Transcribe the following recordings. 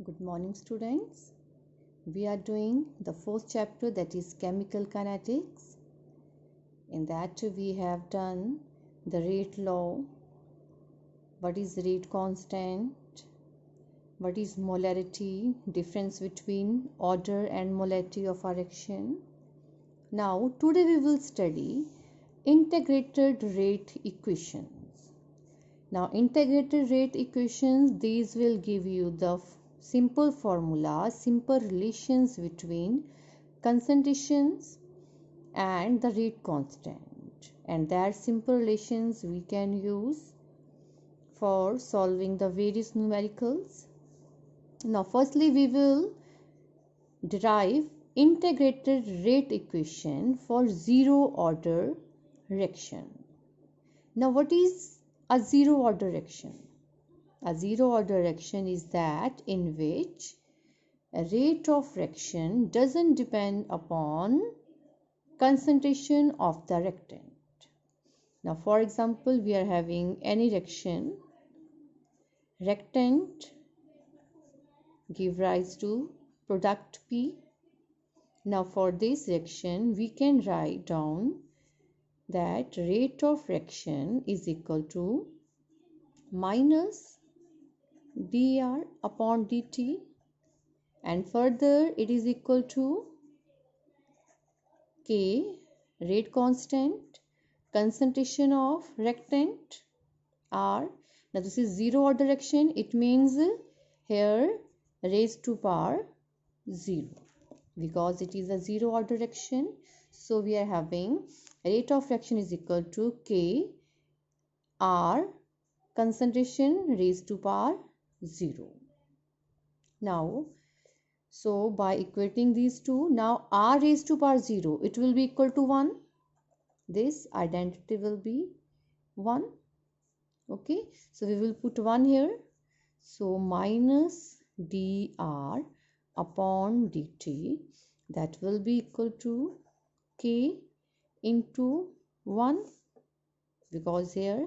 Good morning, students. We are doing the fourth chapter, that is chemical kinetics. In that we have done the rate law, what is rate constant, what is molarity, difference between order and molarity of a reaction. Now today we will study integrated rate equations. Now integrated rate equations, these will give you the simple formula, simple relations between concentrations and the rate constant, and that simple relations we can use for solving the various numericals. Now firstly we will derive integrated rate equation for zero order reaction. Now what is a zero order reaction? A zero order reaction is that in which a rate of reaction doesn't depend upon concentration of the reactant. Now for example, we are having any reaction, reactant give rise to product P. Now for this reaction we can write down that rate of reaction is equal to minus dr upon dt, and further it is equal to K, rate constant, concentration of reactant R. Now this is zero order reaction. It means here raised to power 0 because it is a zero order reaction. So we are having rate of reaction is equal to K R concentration raised to power 0. Now so by equating these two, now R raised to power 0, it will be equal to 1. This identity will be 1. Okay, so we will put 1 here. So minus dr upon dt, that will be equal to K into 1, because here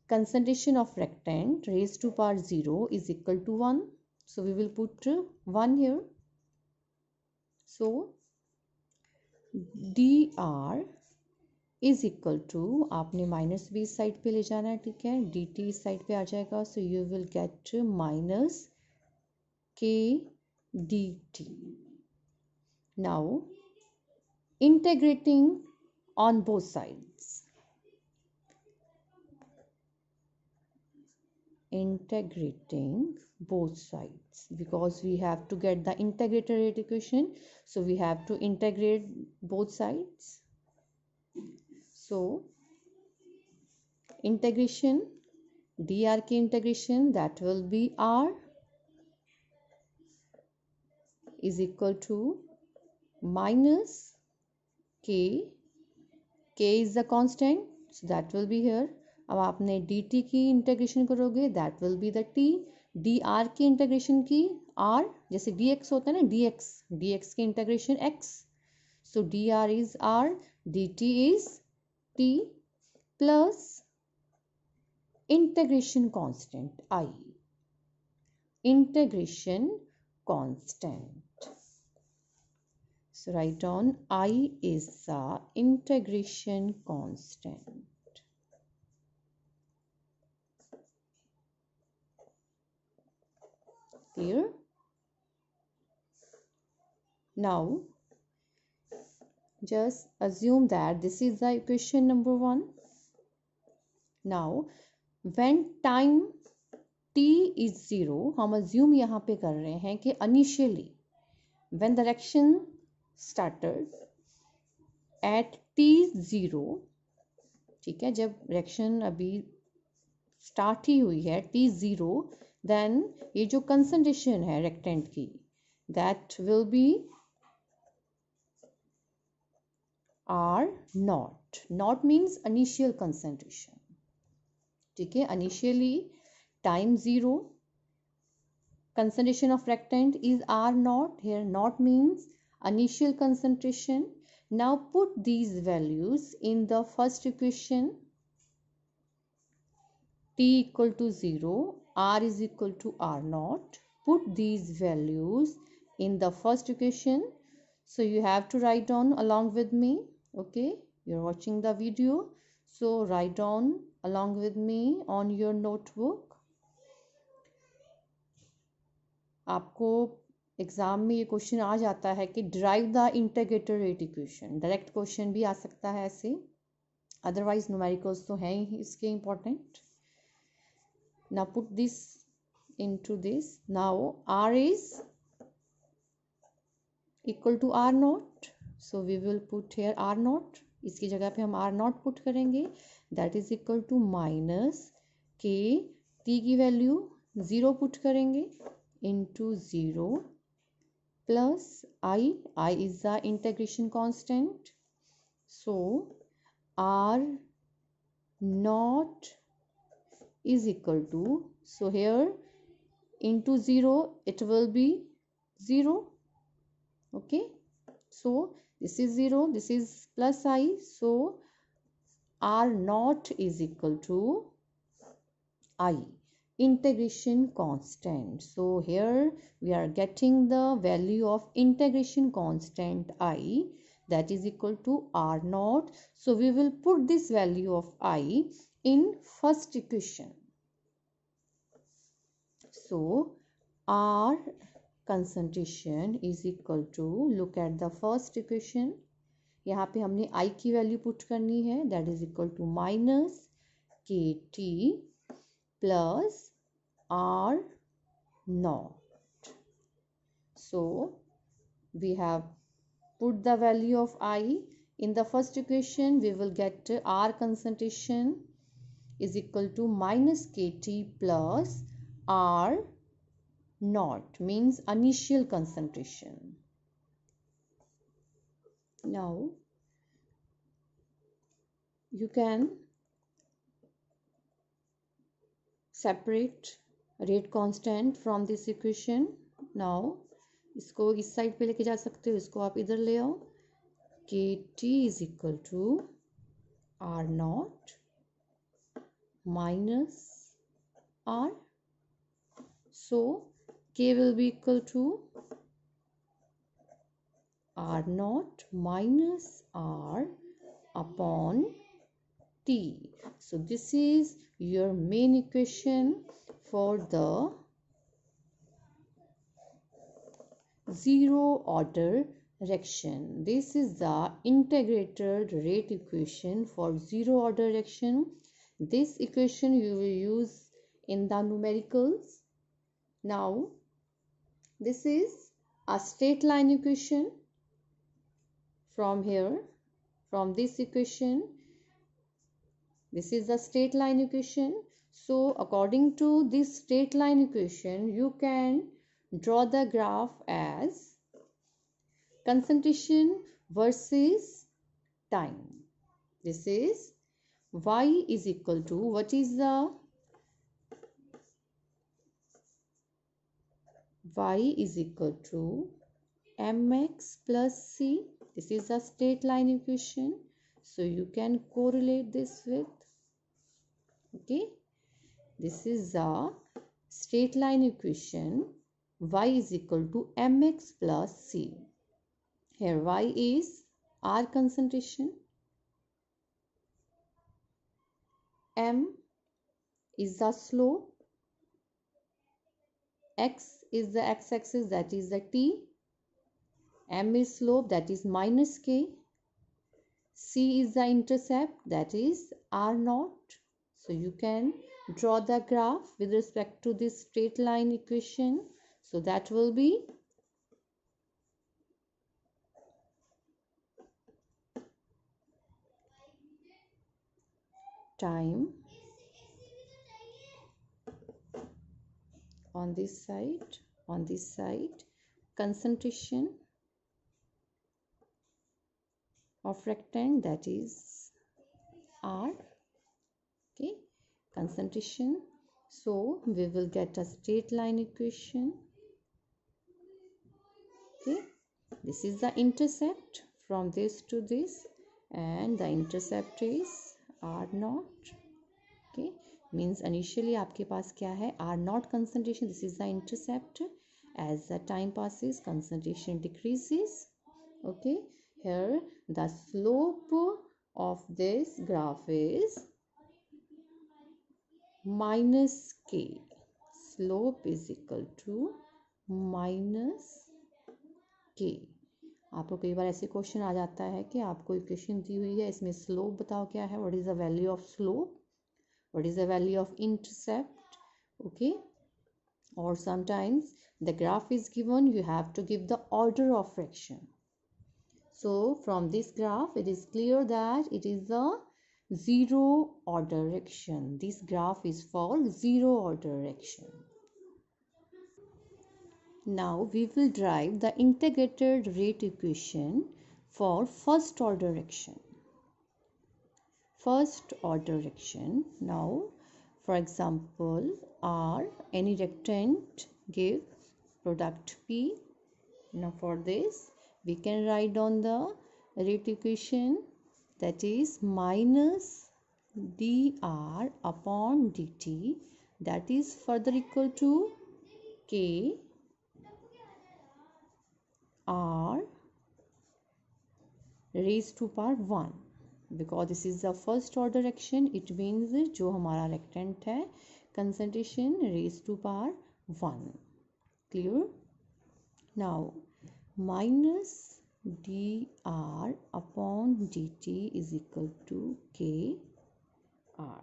concentration of reactant raised to power 0 is equal to 1. So we will put 1 here. So dr is equal to, आपने minus भी इस side पे ले जाना है, ठीक है, D T इस साइड पे आ जाएगा. So you will get minus k d t. Now integrating on both sides, integrating both sides, because we have to get the integrated rate equation, so we have to integrate both sides. So integration, dr की integration, that will be r is equal to minus k, k is the constant, so that will be here. अब आपने dt की integration करोगे, that will be the t. dr की integration की r, जैसे dx होता है ना, dx की integration x, so dr is r, dt is t plus integration constant I, integration constant. So write down I is the integration constant. Clear? Now just assume that this is the equation number 1. Now when time t is 0, हम assume यहाँ पे कर रहे हैं कि initially when the reaction started at t0, ठीक है, जब reaction अभी start ही हुई है t0, then ये जो concentration है reactant की, that will be R naught. Naught means initial concentration. ठीक है, initially time 0, concentration of reactant is R naught. Here naught means initial concentration. Now put these values in the first equation. T equal to 0, R is equal to R naught. put these values in the first equation. So you have to write down along with me. Okay, you're watching the video, so write down along with me on your notebook. आपको exam में ये question आ जाता है कि drive the integrated rate equation. Direct question भी आ सकता है ऐसे, अदरवाइज न्यूमेरिकल्स तो हैं ही इसके important. Now put this into this. Now r is equal to r naught, so we will put here r naught. इसकी जगह पे हम r naught पुट करेंगे. That is equal to minus k, t की value 0 put करेंगे into 0 plus I is the integration constant. So r naught is equal to, so here into 0 it will be 0. Okay, so this is 0, this is plus I, so r naught is equal to I, integration constant. So here we are getting the value of integration constant I, that is equal to r naught. So we will put this value of I in first equation. So R concentration is equal to, look at the first equation. यहाँ पे हमने I की value put करनी है, that is equal to minus KT plus R naught. So we have put the value of I in the first equation. We will get R concentration is equal to minus KT plus R naught, means initial concentration. Now you can separate rate constant from this equation. Now इसको इस side पे लेके जा सकते हो, इसको आप इधर ले आओ. KT is equal to R naught minus R. So K will be equal to R naught minus R upon T. So this is your main equation for the zero order reaction. This is the integrated rate equation for zero order reaction. This equation you will use in the numericals. Now this is a straight line equation. From here, from this equation, this is the straight line equation. So according to this straight line equation, you can draw the graph as concentration versus time. This is y is equal to, what is the y is equal to mx plus c. This is a straight line equation, so you can correlate this with, okay, this is a straight line equation. Y is equal to mx plus c. Here y is R concentration, m is the slope, x is the x-axis, that is the t, m is slope, that is minus k, c is the intercept, that is r naught. So you can draw the graph with respect to this straight line equation. So that will be time on this side, concentration of rectangle, that is R, okay, concentration. So we will get a straight line equation. Okay, this is the intercept from this to this, and the intercept is R naught. Okay, means initially आपके पास क्या है, R naught concentration, this is the intercept, As the time passes, concentration decreases. Okay, here the slope of this graph is minus k. Slope is equal to minus k. आपको कई बार ऐसे question आ जाता है कि आपको इक्वेशन दी हुई है, इसमें स्लोप बताओ क्या है, what is the value of slope, what is the value of intercept. Okay, or sometimes the graph is given, you have to give the order of fraction. So from this graph it is clear that it is a zero order fraction. This graph is for zero order fraction. Now we will derive the integrated rate equation for first order fraction. First order fraction. Now for example, R, any rectangle, give product P. Now for this we can write down the rate equation, that is minus dr upon dt, that is further equal to k r raised to power 1. Because this is the first order fraction, it means जो हमारा rectangle है, concentration raised to power 1. Clear? Now minus dr upon dt is equal to kr.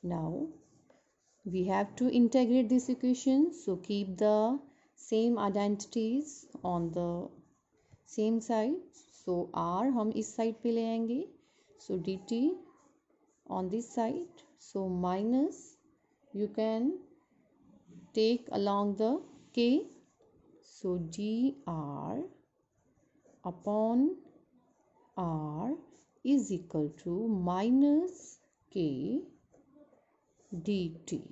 Now we have to integrate this equation, so keep the same identities on the same side. So r हम इस side पे ले आएंगे, so dt on this side, so minus you can take along the k, so dr upon r is equal to minus k dt.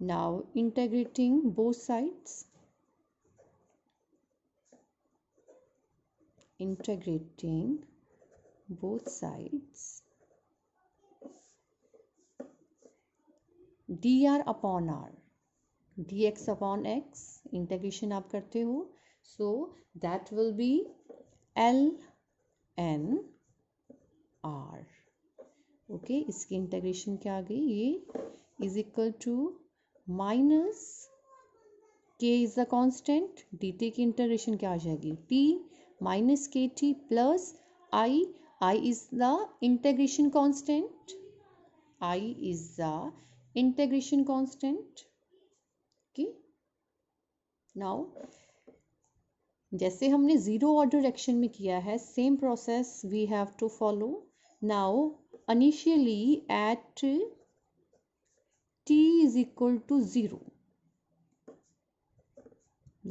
Now integrating both sides, dr upon r, dx upon x integration आप करते हो, so that will be ln r. Okay, इसकी integration क्या आ गई, ये is equal to minus k is the constant, dt की integration क्या आ जाएगी, t minus k t plus I, I is the integration constant, I is the integration constant. Okay, now जैसे हमने जीरो ऑर्डर एक्शन में किया है, same process we have to follow. Now initially at t is equal to 0,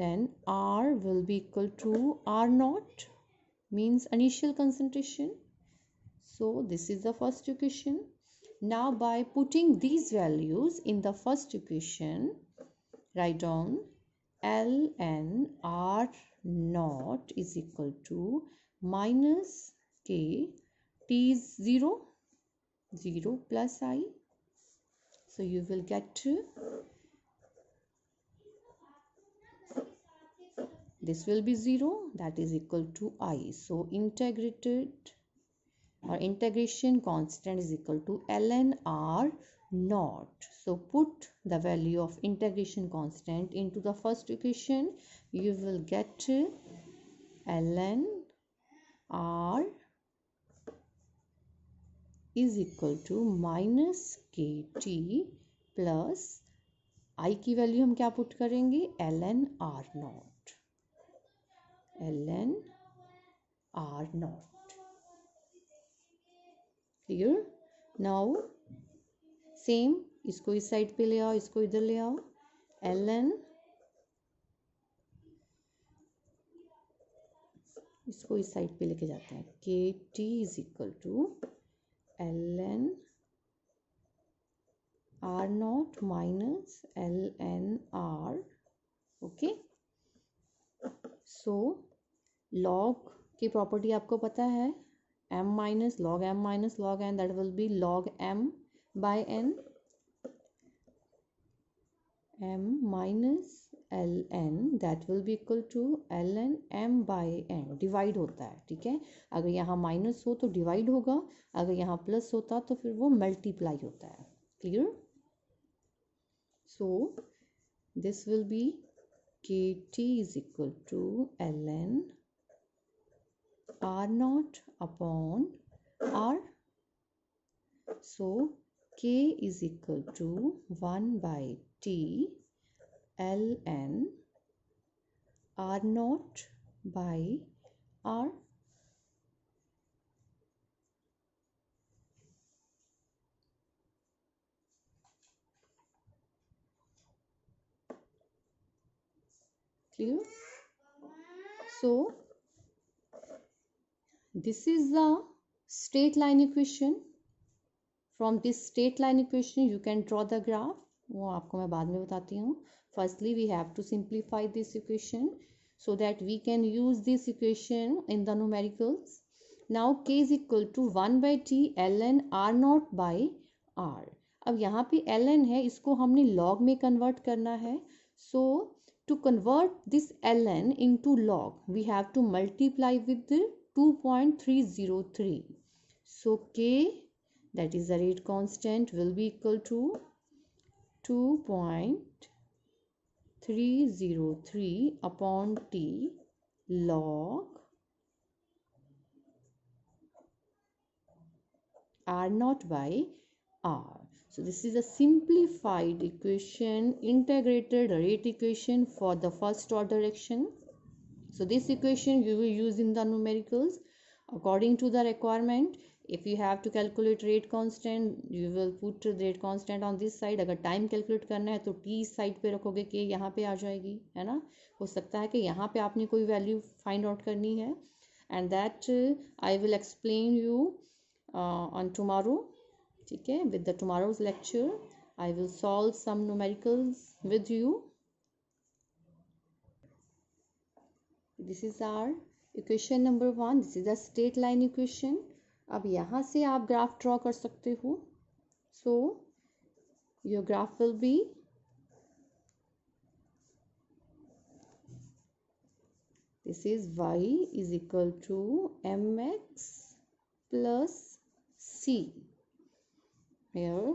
then r will be equal to r naught, means initial concentration. So this is the first equation. Now by putting these values in the first equation, write down ln r naught is equal to minus k, t is 0 plus I, so you will get this will be 0, that is equal to I. So integrated or integration constant is equal to ln r naught. So put the value of integration constant into the first equation, you will get ln r is equal to minus kt plus I की value हम क्या put करेंगे, ln r naught, ln r naught. Clear? Now same, इसको इस side पे ले आओ, इसको इधर ले आओ, ln, इसको इस साइड पे लेके जाते हैं, kt is equal to ln r naught minus ln r. Okay, so log की प्रॉपर्टी आपको पता है, m minus log n, that will be log m by n. m minus ln, that will be equal to ln m by n, divide होता है, ठीक है। अगर यहाँ माइनस हो तो डिवाइड होगा, अगर यहाँ प्लस होता तो फिर वो मल्टीप्लाई होता है। Clear? So this will be kt is equal to ln r naught upon r. So k is equal to 1 by t ln r naught by r. Clear? So this is the straight line equation. From this straight line equation you can draw the graph. वो आपको मैं बाद में बताती हूँ. Firstly we have to simplify this equation so that we can use this equation in the numericals. Now k is equal to 1 by t ln r naught by r. अब यहाँ पे ln है, इसको हमने log में convert करना है. So to convert this ln into log we have to multiply with the 2.303. So k, that is the rate constant, will be equal to 2.303 upon t log r naught by r. So this is a simplified equation, integrated rate equation for the first order action. So this equation you will use in the numericals according to the requirement. If you have to calculate rate constant, you will put rate constant on this side. अगर time calculate करना है तो t side पे रखोगे, k यहाँ पे आ जाएगी, है ना। हो सकता है कि यहाँ पे आपने कोई value find out करनी है, and that I will explain you on tomorrow. ठीक है, with the tomorrow's lecture I will solve some numericals with you. This is our equation number 1. This is the straight line equation. अब यहाँ से आप graph draw कर सकते हो. So your graph will be this is y is equal to mx plus c. Here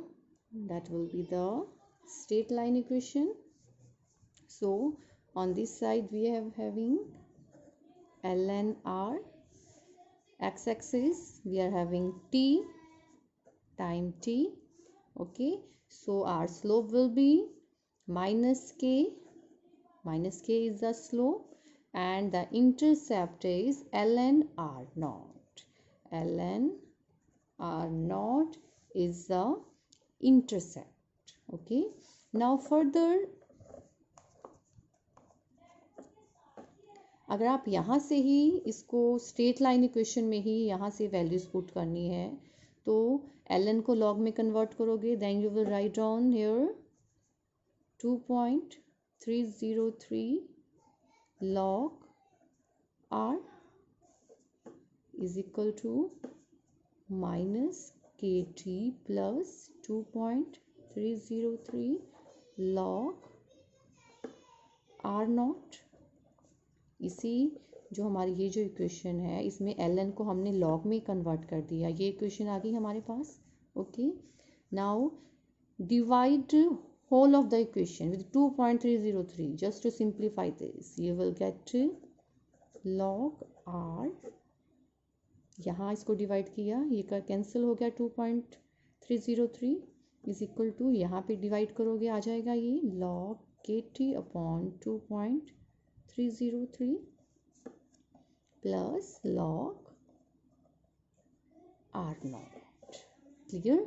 that will be the straight line equation. So on this side we have having ln r, x-axis we are having t time t. Okay, so our slope will be minus k is the slope, and the intercept is ln r naught. Ln r naught is the intercept. Okay, now further अगर आप यहाँ से ही इसको straight line equation में ही यहाँ से values put करनी है तो ln को log में कन्वर्ट करोगे, then you will write down here 2.303 log r is equal to minus kt plus 2.303 log r naught. इसी जो हमारी ये जो इक्वेशन है इसमें ln को हमने log में कन्वर्ट कर दिया, ये इक्वेशन आ गई हमारे पास. Okay, now divide whole of the equation with 2.303 just to simplify this. You will get log r, यहाँ इसको डिवाइड किया, ये का कैंसिल हो गया, 2.303 इज इक्वल टू यहाँ पे डिवाइड करोगे आ जाएगा ये log kt upon 2.303 plus log r naught. Clear?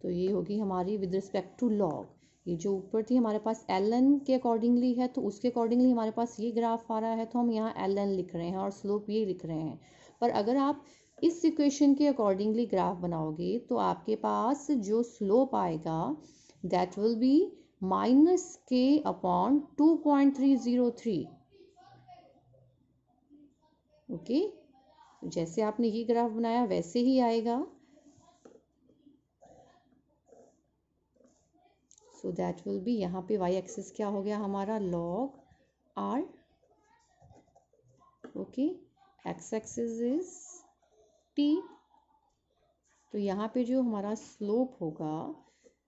तो ये होगी हमारी विद रिस्पेक्ट टू log. ये जो ऊपर थी हमारे पास ln के अकॉर्डिंगली है तो उसके अकॉर्डिंगली हमारे पास ये ग्राफ आ रहा है तो हम यहाँ ln लिख रहे हैं और स्लोप ये लिख रहे हैं. पर अगर आप इस इक्वेशन के अकॉर्डिंगली ग्राफ बनाओगे तो आपके पास जो स्लोप आएगा दैट विल बी माइनस के अपॉन 2.303. ओके, जैसे आपने ये ग्राफ बनाया वैसे ही आएगा. सो दैट विल बी, यहाँ पे y एक्सिस क्या हो गया हमारा, log r. Okay, x axis is t. तो यहाँ पे जो हमारा स्लोप होगा,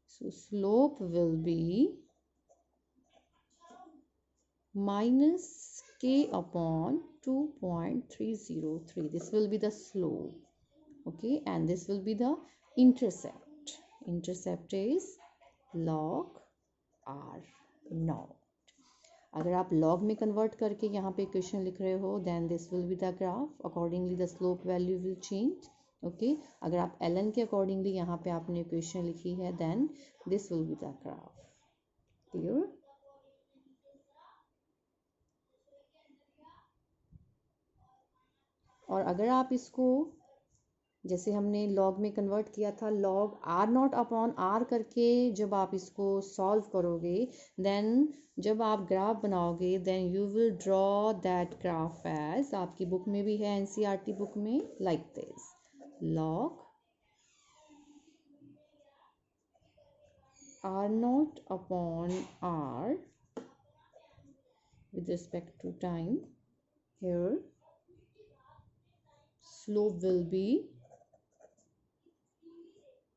सो slope will be minus k upon 2.303. This will be the slope. Okay, and this will be the intercept. Intercept is log r naught. अगर आप log में convert करके यहाँ पे equation लिख रहे हो, then this will be the graph. Accordingly the slope value will change. Okay, अगर आप ln के accordingly यहाँ पे आपने equation लिखी है, then this will be the graph. Clear? और अगर आप इसको जैसे हमने लॉग में कन्वर्ट किया था, log r naught upon r करके जब आप इसको सॉल्व करोगे, देन जब आप ग्राफ बनाओगे, then you will draw that graph as, आपकी बुक में भी है, एनसीईआरटी बुक में, like this, log r naught upon r with respect to time. Here slope will be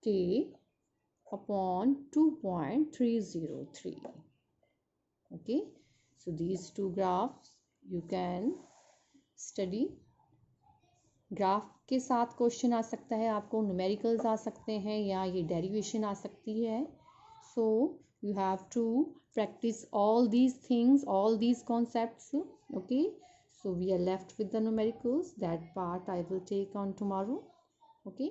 k upon 2.303. Okay, so these two graphs you can study. Graph के साथ question आ सकता है, आपको न्यूमेरिकल्स आ सकते हैं, या ये डेरिवेशन आ सकती है. सो you have to practice all these things, all these concepts. Okay, so we are left with the numericals. That part I will take on tomorrow. Okay.